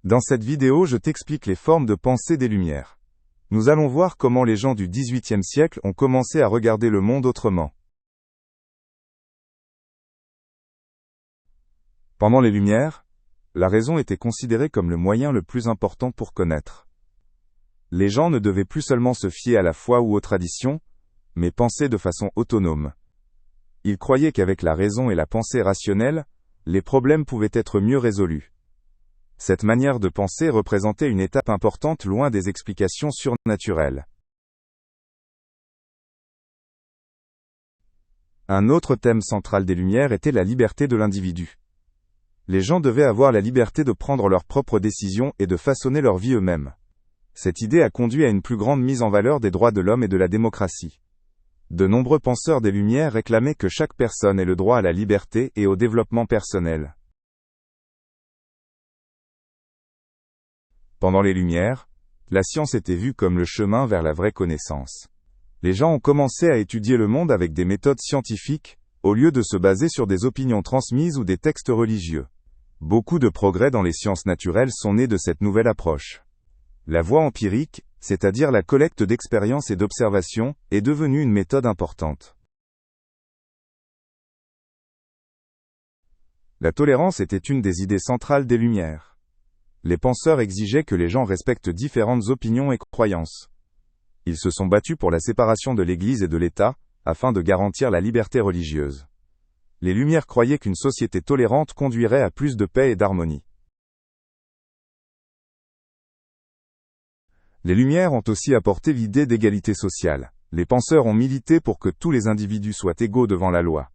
Dans cette vidéo, je t'explique les formes de pensée des Lumières. Nous allons voir comment les gens du XVIIIe siècle ont commencé à regarder le monde autrement. Pendant les Lumières, la raison était considérée comme le moyen le plus important pour connaître. Les gens ne devaient plus seulement se fier à la foi ou aux traditions, mais penser de façon autonome. Ils croyaient qu'avec la raison et la pensée rationnelle, les problèmes pouvaient être mieux résolus. Cette manière de penser représentait une étape importante loin des explications surnaturelles. Un autre thème central des Lumières était la liberté de l'individu. Les gens devaient avoir la liberté de prendre leurs propres décisions et de façonner leur vie eux-mêmes. Cette idée a conduit à une plus grande mise en valeur des droits de l'homme et de la démocratie. De nombreux penseurs des Lumières réclamaient que chaque personne ait le droit à la liberté et au développement personnel. Pendant les Lumières, la science était vue comme le chemin vers la vraie connaissance. Les gens ont commencé à étudier le monde avec des méthodes scientifiques, au lieu de se baser sur des opinions transmises ou des textes religieux. Beaucoup de progrès dans les sciences naturelles sont nés de cette nouvelle approche. La voie empirique, c'est-à-dire la collecte d'expériences et d'observations, est devenue une méthode importante. La tolérance était une des idées centrales des Lumières. Les penseurs exigeaient que les gens respectent différentes opinions et croyances. Ils se sont battus pour la séparation de l'Église et de l'État, afin de garantir la liberté religieuse. Les Lumières croyaient qu'une société tolérante conduirait à plus de paix et d'harmonie. Les Lumières ont aussi apporté l'idée d'égalité sociale. Les penseurs ont milité pour que tous les individus soient égaux devant la loi.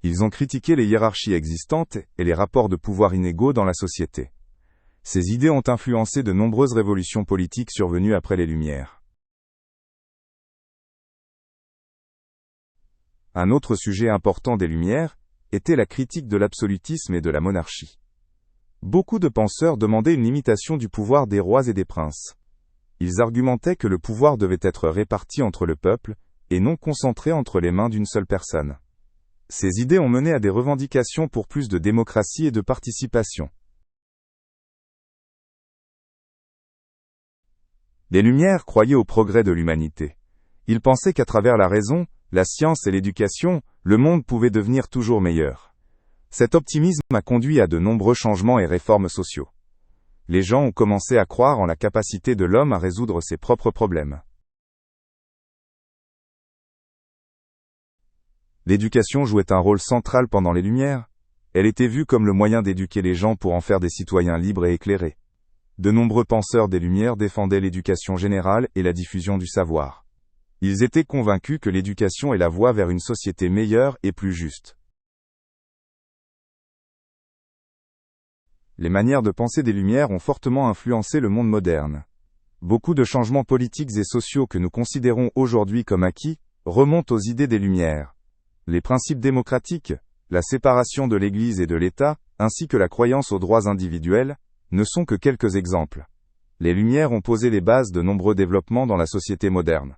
Ils ont critiqué les hiérarchies existantes et les rapports de pouvoir inégaux dans la société. Ces idées ont influencé de nombreuses révolutions politiques survenues après les Lumières. Un autre sujet important des Lumières était la critique de l'absolutisme et de la monarchie. Beaucoup de penseurs demandaient une limitation du pouvoir des rois et des princes. Ils argumentaient que le pouvoir devait être réparti entre le peuple, et non concentré entre les mains d'une seule personne. Ces idées ont mené à des revendications pour plus de démocratie et de participation. Les Lumières croyaient au progrès de l'humanité. Ils pensaient qu'à travers la raison, la science et l'éducation, le monde pouvait devenir toujours meilleur. Cet optimisme a conduit à de nombreux changements et réformes sociaux. Les gens ont commencé à croire en la capacité de l'homme à résoudre ses propres problèmes. L'éducation jouait un rôle central pendant les Lumières. Elle était vue comme le moyen d'éduquer les gens pour en faire des citoyens libres et éclairés. De nombreux penseurs des Lumières défendaient l'éducation générale et la diffusion du savoir. Ils étaient convaincus que l'éducation est la voie vers une société meilleure et plus juste. Les manières de penser des Lumières ont fortement influencé le monde moderne. Beaucoup de changements politiques et sociaux que nous considérons aujourd'hui comme acquis remontent aux idées des Lumières. Les principes démocratiques, la séparation de l'Église et de l'État, ainsi que la croyance aux droits individuels, ne sont que quelques exemples. Les Lumières ont posé les bases de nombreux développements dans la société moderne.